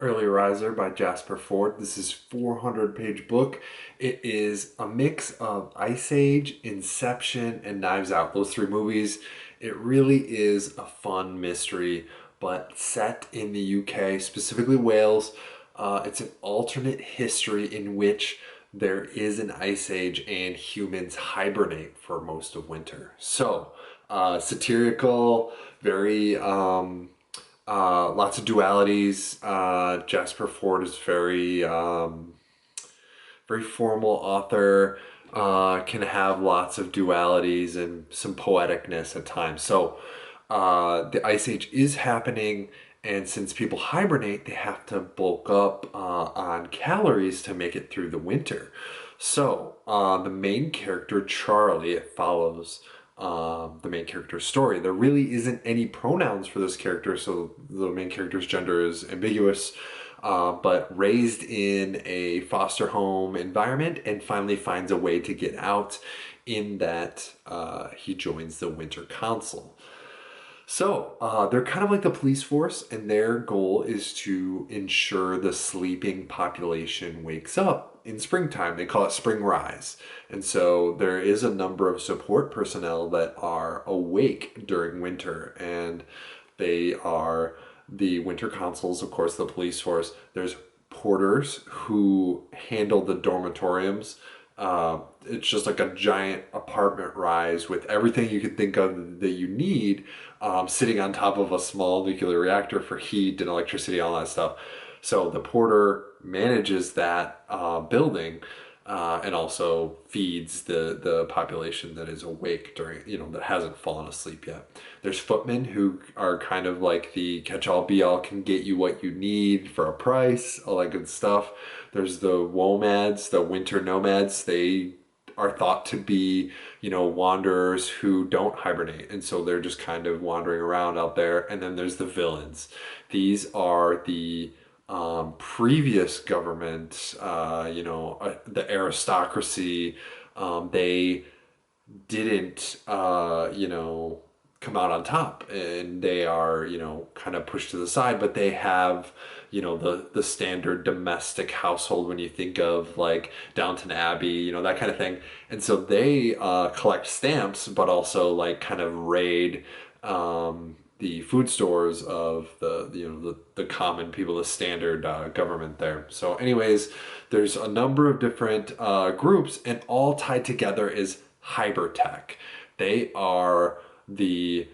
Early Riser by Jasper Fforde. This is 400-page book. It is a mix of Ice Age, Inception, and Knives Out. Those three movies. It really is a fun mystery, but set in the UK, specifically Wales. It's an alternate history in which there is an ice age and humans hibernate for most of winter. So, satirical, very lots of dualities. Jasper Fforde is very formal author. Can have lots of dualities and some poeticness at times. So the ice age is happening, and since people hibernate, they have to bulk up on calories to make it through the winter. So the main character Charlie, it follows the main character's story. There really isn't any pronouns for this character, so the main character's gender is ambiguous. But raised in a foster home environment and finally finds a way to get out in that he joins the Winter Consul. So they're kind of like the police force, and their goal is to ensure the sleeping population wakes up in springtime. They call it spring rise. And so there is a number of support personnel that are awake during winter, and they are the Winter Consuls, of course, the police force. There's porters who handle the dormitoriums. It's just like a giant apartment rise with everything you could think of that you need, sitting on top of a small nuclear reactor for heat and electricity, all that stuff. So the porter manages that building, and also feeds the population that is awake during, that hasn't fallen asleep yet. There's footmen who are kind of like the catch-all be-all, can get you what you need for a price, all that good stuff. There's the WOMADs, the winter nomads. They are thought to be, wanderers who don't hibernate, and so they're just kind of wandering around out there. And then there's the villains. These are the previous government, the aristocracy. They didn't, come out on top, and they are, kind of pushed to the side, but they have, the standard domestic household when you think of like Downton Abbey, that kind of thing. And so they collect stamps, but also like kind of raid the food stores of the common people, the standard government there. So anyways, there's a number of different groups, and all tied together is Hybertech. They are the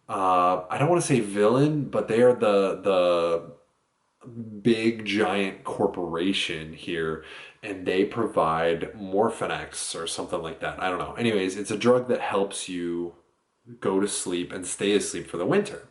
I don't want to say villain, but they are the big giant corporation here, and they provide Morphinex or something like that. I don't know. Anyways, it's a drug that helps you go to sleep and stay asleep for the winter.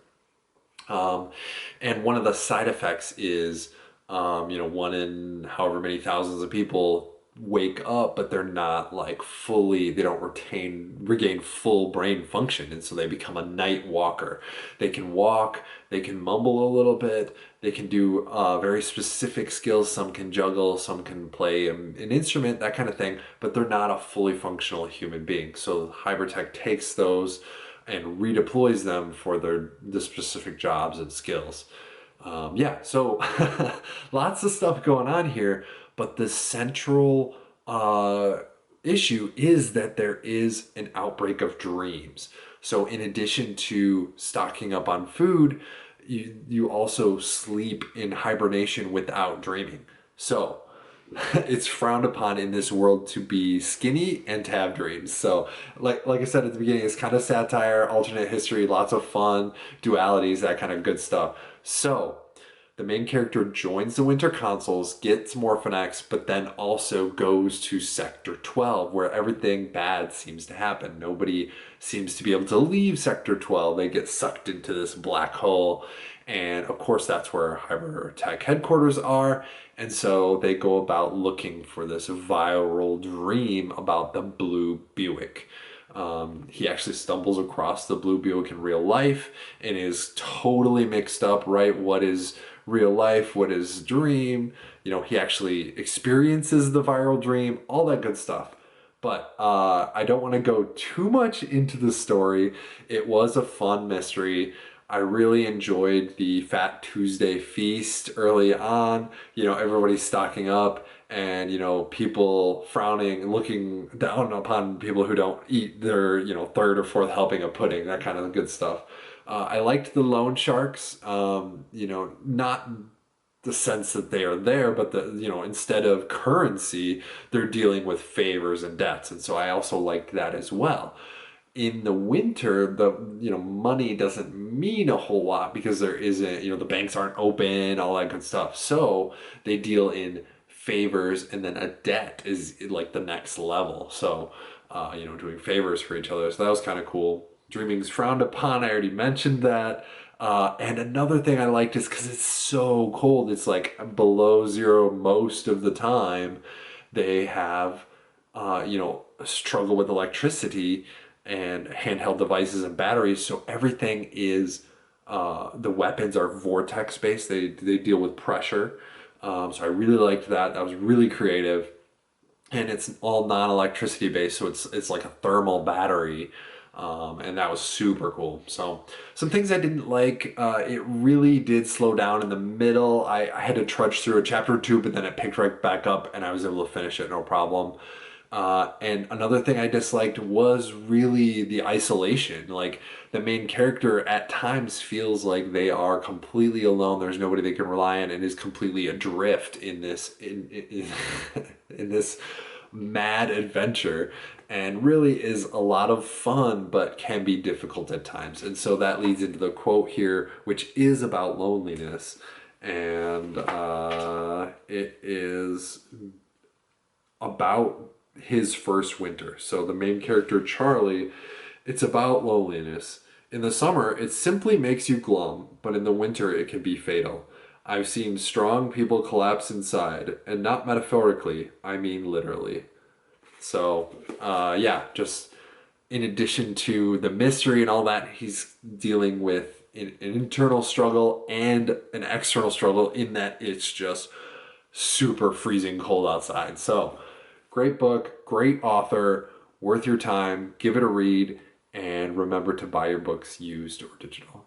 And one of the side effects is, one in however many thousands of people wake up, but they're not like they don't regain full brain function. And so they become a night walker. They can walk, they can mumble a little bit, they can do very specific skills. Some can juggle, some can play an instrument, that kind of thing, but they're not a fully functional human being. So Hybertech takes those and redeploys them for the specific jobs and skills. So lots of stuff going on here, but the central issue is that there is an outbreak of dreams. So in addition to stocking up on food, you also sleep in hibernation without dreaming. So it's frowned upon in this world to be skinny and to have dreams. So like I said at the beginning, it's kind of satire, alternate history, lots of fun, dualities, that kind of good stuff. So the main character joins the Winter Consuls, gets Morphinex, but then also goes to Sector 12, where everything bad seems to happen. Nobody seems to be able to leave Sector 12. They get sucked into this black hole. And of course, that's where Hybertech headquarters are. And so they go about looking for this viral dream about the Blue Buick. He actually stumbles across the Blue Buick in real life and is totally mixed up, right? What is real life? What is dream? He actually experiences the viral dream, all that good stuff. But I don't want to go too much into the story. It was a fun mystery. I really enjoyed the Fat Tuesday feast early on. You know, everybody's stocking up and, you know, people frowning and looking down upon people who don't eat their, you know, third or fourth helping of pudding, that kind of good stuff. I liked the loan sharks, you know, not the sense that they are there, but the, you know, instead of currency, they're dealing with favors and debts. And so I also liked that as well. In the winter, the, you know, money doesn't mean a whole lot because there isn't, you know, the banks aren't open, all that good stuff. So they deal in favors, and then a debt is like the next level. So you know, doing favors for each other. So that was kind of cool. Dreaming's frowned upon. I already mentioned that. And another thing I liked is because it's so cold, it's like below zero most of the time. They have, you know, struggle with electricity and handheld devices and batteries. So everything is, the weapons are vortex based. They deal with pressure. So I really liked that. That was really creative, and it's all non-electricity based, so it's like a thermal battery, and that was super cool. So some things I didn't like, it really did slow down in the middle. I had to trudge through a chapter or two, but then it picked right back up and I was able to finish it no problem. And another thing I disliked was really the isolation. Like, the main character at times feels like they are completely alone. There's nobody they can rely on, and is completely adrift in this in this mad adventure, and really is a lot of fun, but can be difficult at times. And so that leads into the quote here, which is about loneliness, and it is about his first winter. So the main character, Charlie, it's about loneliness. In the summer, it simply makes you glum, but in the winter, it can be fatal. I've seen strong people collapse inside, and not metaphorically, I mean literally. So, yeah, just in addition to the mystery and all that, he's dealing with an internal struggle and an external struggle, in that it's just super freezing cold outside. So, great book, great author, worth your time. Give it a read, and remember to buy your books used or digital.